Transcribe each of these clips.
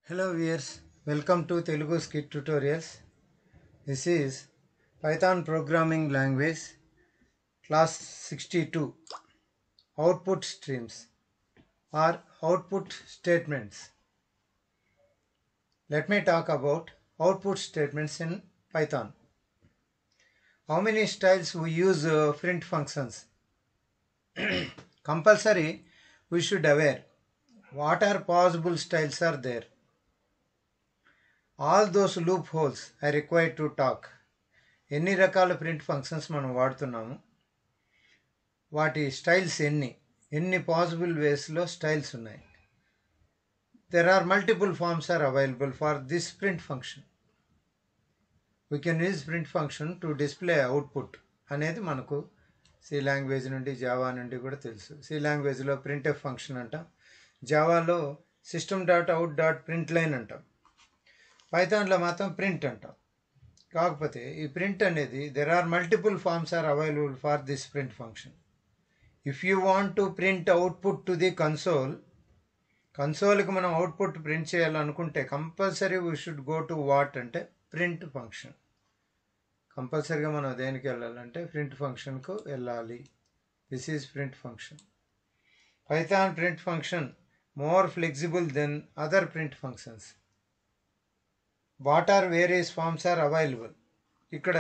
Hello viewers, welcome to Telugu Skit Tutorials. This is Python programming language class 62 output streams or output statements. Let me talk about output statements in Python. How many styles we use print functions? Compulsory we should aware what are possible styles are there. All those loopholes are required to talk. ఎన్ని రకాల print functions మనం వాడుతున్నాము, వాటి styles ఎన్ని possible వేస్లో styles ఉన్నాయి. There are multiple forms are available for this print function. We can use print function to display output అనేది మనకు సి లాంగ్వేజ్ నుండి జావా నుండి కూడా తెలుసు. సి లాంగ్వేజ్లో ప్రింట్ఎఫ్ ఫంక్షన్ అంటాం, జావాలో system dot out dot print line అంటాం, పైథాన్లో మాత్రం ప్రింట్ అంటాం. కాకపోతే ఈ ప్రింట్ అనేది there are multiple forms are available for this print function. If you want to print output to the కన్సోల్కి మనం అవుట్పుట్ ప్రింట్ చేయాలనుకుంటే compulsory we should go to what అంటే ప్రింట్ ఫంక్షన్. కంపల్సరీగా మనం దేనికి వెళ్ళాలంటే ప్రింట్ ఫంక్షన్కు వెళ్ళాలి. This is print function. Python print function more flexible than other print functions. What are various forms are available. ఇక్కడ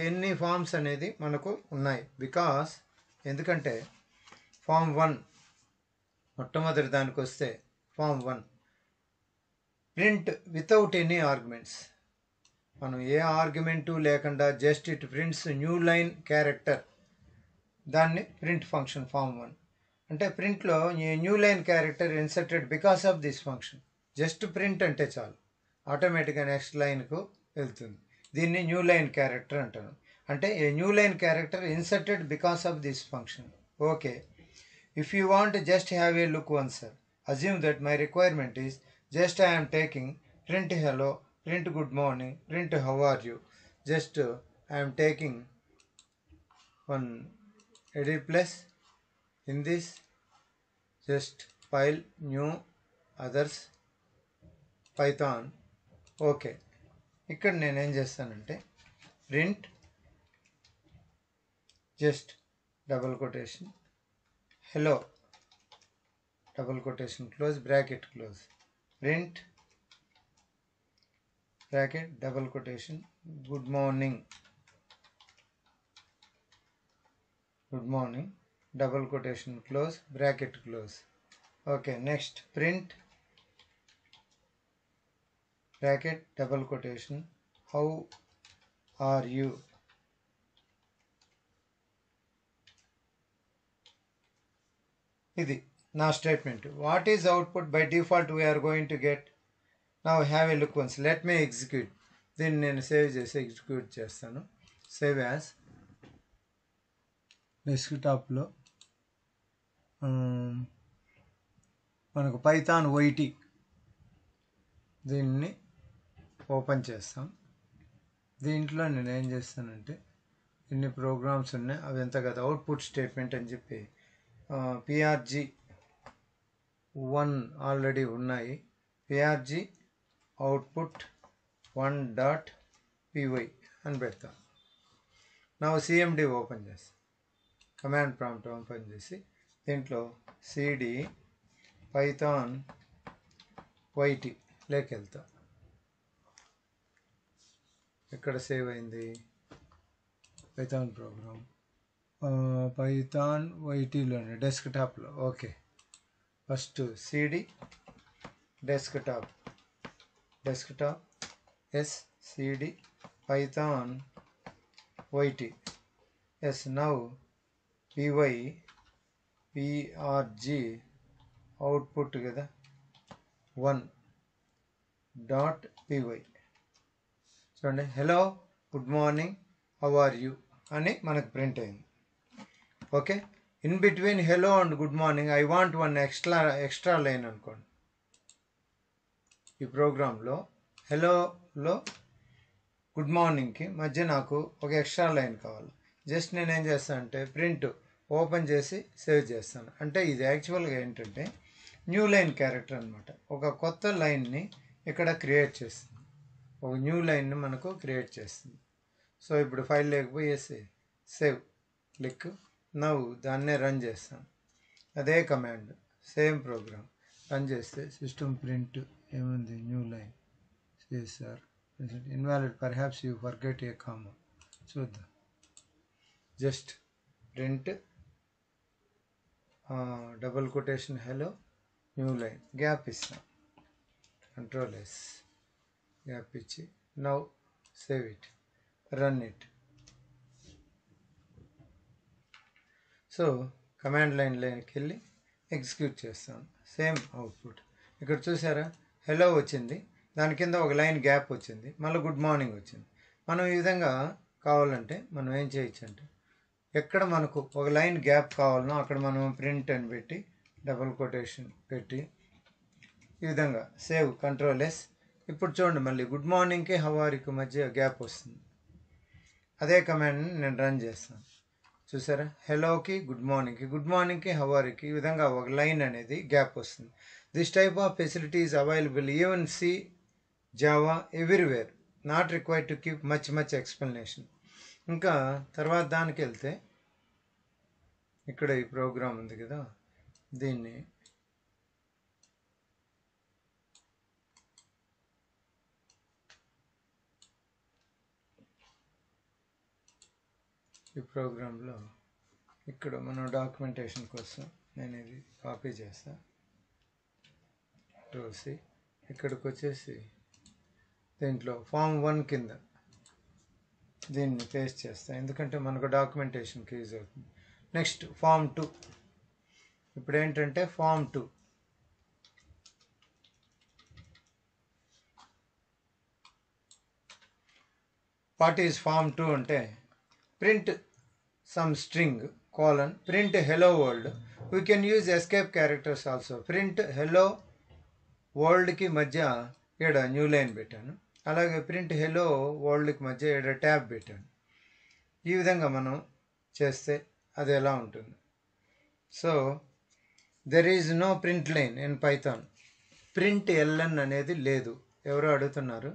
ఎన్ని ఫార్మ్స్ అనేది మనకు ఉన్నాయి. బికాస్ ఎందుకంటే ఫార్మ్ 1 మొట్టమొదటి దానికి వస్తే form 1 print without any arguments. మనం ఏ ఆర్గ్యుమెంటు లేకుండా just it prints new line character, దాన్ని ప్రింట్ ఫంక్షన్ ఫార్మ్ 1 అంటే. ప్రింట్లో new line character inserted because of this function. Just print అంటే చాలు, ఆటోమేటిక్గా నెక్స్ట్ లైన్కు వెళ్తుంది. దీన్ని న్యూ లైన్ క్యారెక్టర్ అంటారు. అంటే a new line character inserted because of this function. Okay, if you want just have a look one sir, assume that my requirement is just I am taking print hello, print good morning, print how are you. Just I am taking one edit plus in this just file new others python. Okay, ఇక్కడ నేనేం చేస్తానంటే print just double quotation hello double quotation close bracket close, print bracket double quotation good morning double quotation close bracket close. Okay, next print bracket double quotation how are you. ఇది నా statement. What is output by default we are going to get. Now have a look once. Let me execute. దీన్ని నేను save చేసి execute చేస్తాను. Save as డెస్క్టాప్లో మనకు Python YT దీన్ని open చేస్తాం. దీంట్లో నేను ఏం చేస్తానంటే ఇన్ని ప్రోగ్రామ్స్ ఉన్నాయి, అవి ఎంత కదా అవుట్పుట్ స్టేట్మెంట్ అని చెప్పి PRG1 ఆల్రెడీ ఉన్నాయి. PRG అవుట్పుట్ 1.py అని పెడతాం. నా CMD ఓపెన్ చేస్తాం, కమాండ్ ప్రాంప్ట్ ఓపెన్ చేసి దీంట్లో CD పైథాన్ వైటీ లేక వెళ్తాం. ఎక్కడ సేవ్ అయింది పైథాన్ ప్రోగ్రామ్, పైథాన్ వైటీలోనే డెస్క్టాప్లో. ఓకే, ఫస్ట్ CD డెస్క్టాప్ ఎస్ CD పైథాన్ వైటీ ఎస్. నౌ PRG అవుట్పుట్ కదా 1.py. చూడండి, hello good morning how are you అని మనకు ప్రింట్ అయింది. Okay, in between hello and good morning I want one extra line అనుకోండి. ఈ ప్రోగ్రాంలో హెలోలో గుడ్ మార్నింగ్కి మధ్య నాకు ఒక ఎక్స్ట్రా లైన్ కావాలి. జస్ట్ నేనేం చేస్తాను అంటే ప్రింట్ ఓపెన్ చేసి సేవ్ చేస్తాను. అంటే ఇది యాక్చువల్గా ఏంటంటే న్యూ లైన్ క్యారెక్టర్ అనమాట. ఒక కొత్త లైన్ని ఇక్కడ క్రియేట్ చేస్తుంది, ఒక న్యూ లైన్ని మనకు క్రియేట్ చేస్తుంది. సో ఇప్పుడు ఫైల్ లేకపోయేసి సేవ్ క్లిక్. నవ్వు దాన్నే రన్ చేస్తాం, అదే కమాండ్ సేమ్ ప్రోగ్రామ్ రన్ చేస్తే సిస్టమ్ ప్రింట్ ఏముంది, new line CSR invalid perhaps you forget a comma. చూద్దాం, just print double quotation hello new line gap ఇస్తాం, కంట్రోల్ ఎస్ గ్యాప్ ఇచ్చి now save it, run it. So command లైన్లోకి వెళ్ళి execute చేస్తాం, same output. ఇక్కడ చూసారా, hello వచ్చింది, దాని కింద ఒక లైన్ గ్యాప్ వచ్చింది, మళ్ళీ గుడ్ మార్నింగ్ వచ్చింది. మనం ఈ విధంగా కావాలంటే మనం ఏం చేయొచ్చు అంటే, ఎక్కడ మనకు ఒక లైన్ గ్యాప్ కావాలనో అక్కడ మనం ప్రింట్ అని పెట్టి డబుల్ కొటేషన్ పెట్టి ఈ విధంగా సేవ్, కంట్రోల్ ఎస్. ఇప్పుడు చూడండి, మళ్ళీ గుడ్ మార్నింగ్కి హవారికి మధ్య గ్యాప్ వస్తుంది. అదే కమాండ్ని నేను రన్ చేస్తాను, చూసారా, హెలోకి గుడ్ మార్నింగ్కి హవారికి ఈ విధంగా ఒక లైన్ అనేది గ్యాప్ వస్తుంది. This type of facility is available even C, Java, everywhere, not required to keep much explanation. ఇంకా తర్వాత దానికి వెళ్తే ఇక్కడ ఈ ప్రోగ్రామ్ ఉంది కదా, దీన్ని ఈ ప్రోగ్రాంలో ఇక్కడ మనం డాక్యుమెంటేషన్ కోసం నేను ఇది కాపీ చేస్తాను, చూసి ఇక్కడికి వచ్చేసి దీంట్లో ఫామ్ 1 కింద దీన్ని పేస్ట్ చేస్తాను, ఎందుకంటే మనకు డాక్యుమెంటేషన్కి యూజ్ అవుతుంది. Next form 2. ఇప్పుడు ఏంటంటే ఫామ్ 2, వాట్ ఈజ్ ఫామ్ 2 అంటే print some string colon print hello world. We can use escape characters also. Print hello వరల్డ్కి మధ్య ఇక్కడ న్యూ లైన్ పెట్టాను, అలాగే ప్రింట్ హెలో వరల్డ్కి మధ్య ఇక్కడ ట్యాబ్ పెట్టాను. ఈ విధంగా మనం చేస్తే అది ఎలా ఉంటుంది. So there is no print line in Python. Print LN అనేది లేదు. ఎవరో అడుగుతున్నారు,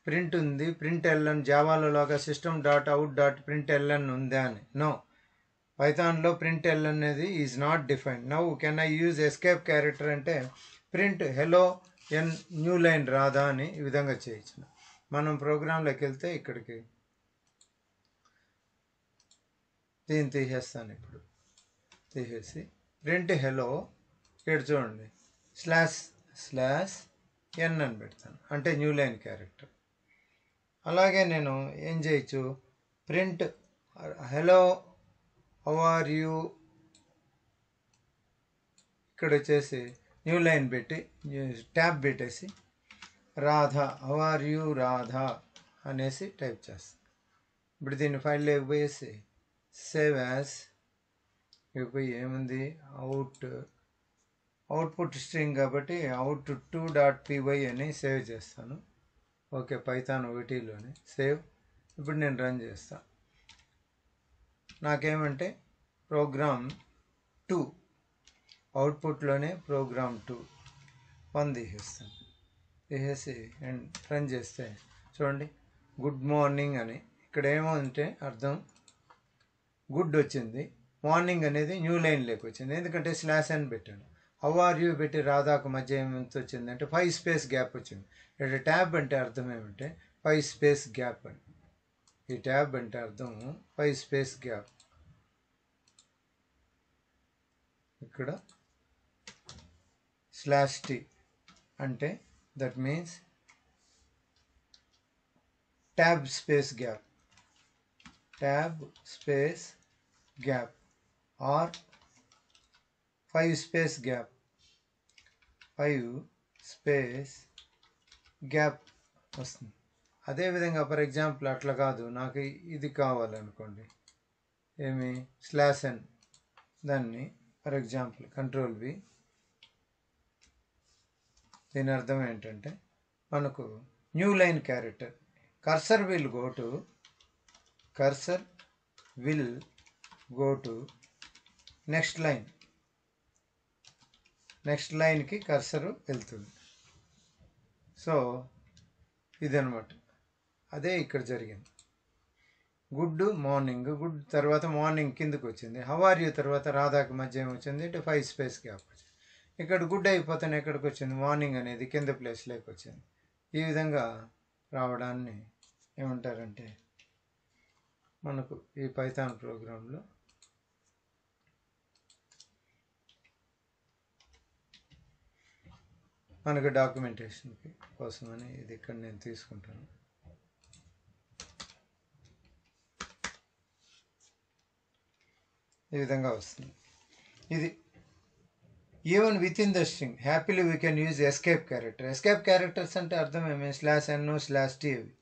ప్రింట్ ఉంది, ప్రింట్ ఎల్ఎన్ జావాలో లాగా system dot out dot print LN ఉందా అని. నో, పైథాన్లో ప్రింట్ ఎల్ఎన్ అనేది is not defined. Now can I use escape character అంటే print hello N new line రాదా అని ఈ విధంగా చేయొచ్చు. మనం ప్రోగ్రాంలోకి వెళ్తే ఇక్కడికి దీన్ని తీసేస్తాను. ఇప్పుడు తీసేసి ప్రింట్ హెలో ఇక్కడ చూడండి // n అని పెడతాను, అంటే న్యూ లైన్ క్యారెక్టర్. అలాగే నేను ఏం చేయొచ్చు, print hello how are you ఇక్కడ వచ్చేసి న్యూ లైన్ పెట్టి ట్యాబ్ పెట్టేసి Radha how are you Radha అనేసి టైప్ చేస్తాను. ఇప్పుడు దీన్ని ఫైల్ లేకపోయేసి సేవ్ యాజ్ ఇకపోయి ఏముంది, అవుట్పుట్ స్ట్రింగ్ కాబట్టి out2.py అని సేవ్ చేస్తాను. ఓకే, పైథాన్ 1లోనే సేవ్. ఇప్పుడు నేను రన్ చేస్తాను. నాకేమంటే ప్రోగ్రామ్ 2 అవుట్పుట్లోనే ప్రోగ్రామ్ 2 1 తీసేస్తాను. తీసేసి రన్ చేస్తే చూడండి, గుడ్ మార్నింగ్ అని ఇక్కడ ఏమంటే అర్థం గుడ్ వచ్చింది, మార్నింగ్ అనేది న్యూ లైన్ లేక వచ్చింది, ఎందుకంటే /n పెట్టాను. హౌ ఆర్ యూ పెట్టి రాధాకు మధ్య ఏమంత వచ్చింది అంటే 5 స్పేస్ గ్యాప్ వచ్చింది. ఇక్కడ ట్యాబ్ అంటే అర్థం ఏమంటే 5 స్పేస్ గ్యాప్ అని. ఈ ట్యాబ్ అంటే అర్థం 5 స్పేస్ గ్యాప్. ఇక్కడ /t అంటే that means tab space gap, tab space gap or 5 space gap, 5 space gap వస్తుంది. అదేవిధంగా ఫర్ ఎగ్జాంపుల్ అట్లా కాదు, నాకు ఇది కావాలనుకోండి, ఏమి /n, దాన్ని ఫర్ ఎగ్జాంపుల్ కంట్రోల్ V. దీని అర్థం ఏంటంటే మనకు new line character cursor will go to next next లైన్కి కర్సరు వెళ్తుంది. సో ఇదనమాట, అదే ఇక్కడ జరిగింది. గుడ్ మార్నింగ్, గుడ్ తర్వాత మార్నింగ్ కిందకు వచ్చింది. హౌ ఆర్ యూ తర్వాత రాధాకి మధ్య ఏమొచ్చింది అంటే 5 స్పేస్ గ్యాప్ వచ్చింది. ఇక్కడ గుడ్ అయిపోతానే ఎక్కడికి వచ్చింది, మార్నింగ్ అనేది కింద ప్లేస్లోకి వచ్చింది. ఈ విధంగా రావడాన్ని ఏమంటారంటే మనకు ఈ పైథాన్ ప్రోగ్రాంలో మనకు డాక్యుమెంటేషన్కి కోసమని ఇది ఇక్కడ నేను తీసుకుంటాను. ఈ విధంగా వస్తుంది. ఇది even with in the string happily we can use escape character. Escape characters అంటే అర్థం ఏమి, /n/t అవి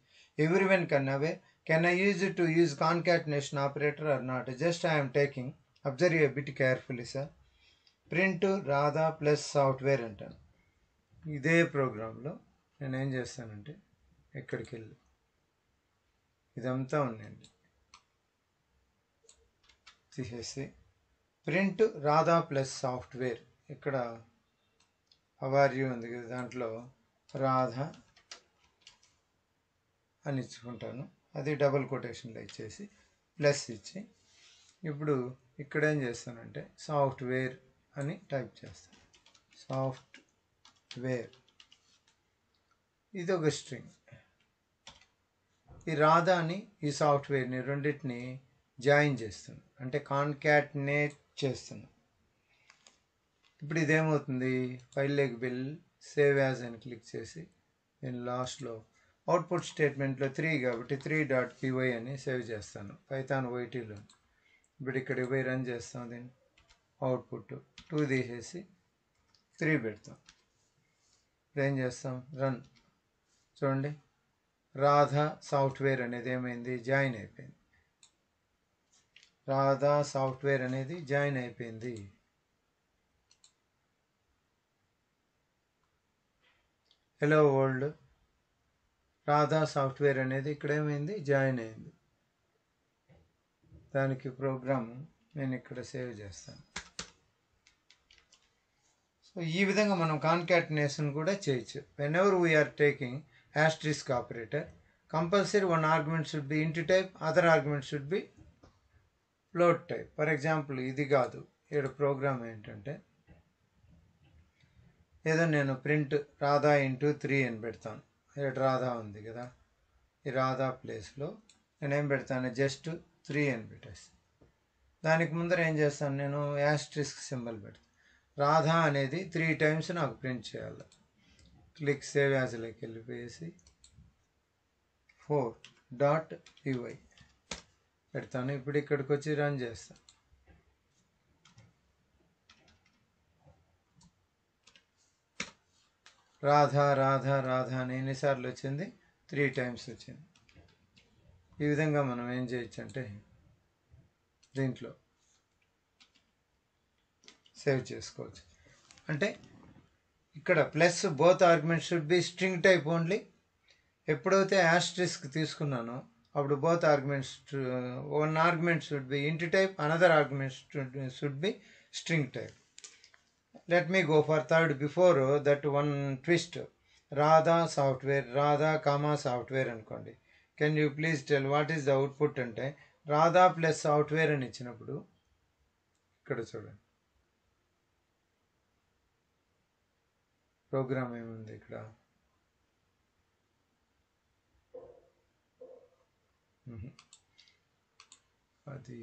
every one can away. Can I use to use concatenation operator or not? Just I'm taking, observe a bit carefully sir. Print Radha plus software అంటాను. ఇదే ప్రోగ్రాంలో నేను ఏం చేస్తానంటే ఎక్కడికి వెళ్ళి ఇదంతా ఉందండి తీసేసి ప్రింట్ రాధా ప్లస్ సాఫ్ట్వేర్, ఇక్కడ అవార్యూ ఉంది కదా, దాంట్లో రాధ అని ఇచ్చుకుంటాను. అది డబుల్ కొటేషన్లో ఇచ్చేసి ప్లస్ ఇచ్చి ఇప్పుడు ఇక్కడ ఏం చేస్తానంటే సాఫ్ట్వేర్ అని టైప్ చేస్తాను. సాఫ్ట్వేర్ ఇది ఒక స్ట్రింగ్. ఈ రాధాని ఈ సాఫ్ట్వేర్ని రెండింటిని జాయిన్ చేస్తాను, అంటే కాన్కాటినేట్ చేస్తాను. ఇప్పుడు ఇదేమవుతుంది, ఫైల్లోకి వెళ్ళి సేవ్ యాజ్ అని క్లిక్ చేసి నేను లాస్ట్లో అవుట్పుట్ స్టేట్మెంట్లో 3 కాబట్టి 3.py అని సేవ్ చేస్తాను పైథాన్ వైటీలో. ఇప్పుడు ఇక్కడ పోయి రన్ చేస్తాం, దీన్ని అవుట్పుట్ 2 తీసేసి 3 పెడతాం. ఇప్పుడు ఏం చేస్తాం, రన్. చూడండి రాధా సాఫ్ట్వేర్ అనేది ఏమైంది, జాయిన్ అయిపోయింది. రాధా సాఫ్ట్వేర్ అనేది జాయిన్ అయిపోయింది. హలో వరల్డ్ రాధా సాఫ్ట్వేర్ అనేది ఇక్కడ ఏమైంది, జాయిన్ అయింది. దానికి ప్రోగ్రామ్ నేను ఇక్కడ సేవ్ చేస్తాను. సో ఈ విధంగా మనం కాన్కాటినేషన్ కూడా చేయొచ్చు. Whenever we are taking asterisk operator, compulsory one argument should be int type, other argument should be float type. For example ఇది కాదు, ఇక్కడ ప్రోగ్రామ్ ఏంటంటే ఏదో నేను ప్రింట్ రాధా ఇంటూ 3 అని పెడతాను. ఇక్కడ రాధా ఉంది కదా, ఈ రాధా ప్లేస్లో నేనేం పెడతాను, జస్ట్ 3 అని పెట్టేస్తాను. దానికి ముందర ఏం చేస్తాను, నేను యాస్ట్రిస్క్ సింబల్ పెడతాను. రాధా అనేది 3 టైమ్స్ నాకు ప్రింట్ చేయాలి. క్లిక్ సేవ్ యాజ్లోకి వెళ్ళిపోయేసి 4.py పెడతాను. ఇప్పుడు ఇక్కడికి వచ్చి రన్ చేస్తాను. రాధా రాధా రాధా అని ఎన్నిసార్లు వచ్చింది, 3 టైమ్స్ వచ్చింది. ఈ విధంగా మనం ఏం చేయొచ్చు అంటే దీంట్లో సేవ్ చేసుకోవచ్చు. అంటే ఇక్కడ plus both arguments should be string type only. ఎప్పుడైతే యాస్ట్రిస్క్ తీసుకున్నానో అప్పుడు both arguments, one argument should be int type, another argument should be string type. Let me go for third. Before that one twist, Radha software, Radha comma software అనుకోండి. Can you please tell what is the output అంటే Radha plus software అని ఇచ్చినప్పుడు ఇక్కడ చూడండి programme ఏముంది ఇక్కడ, అది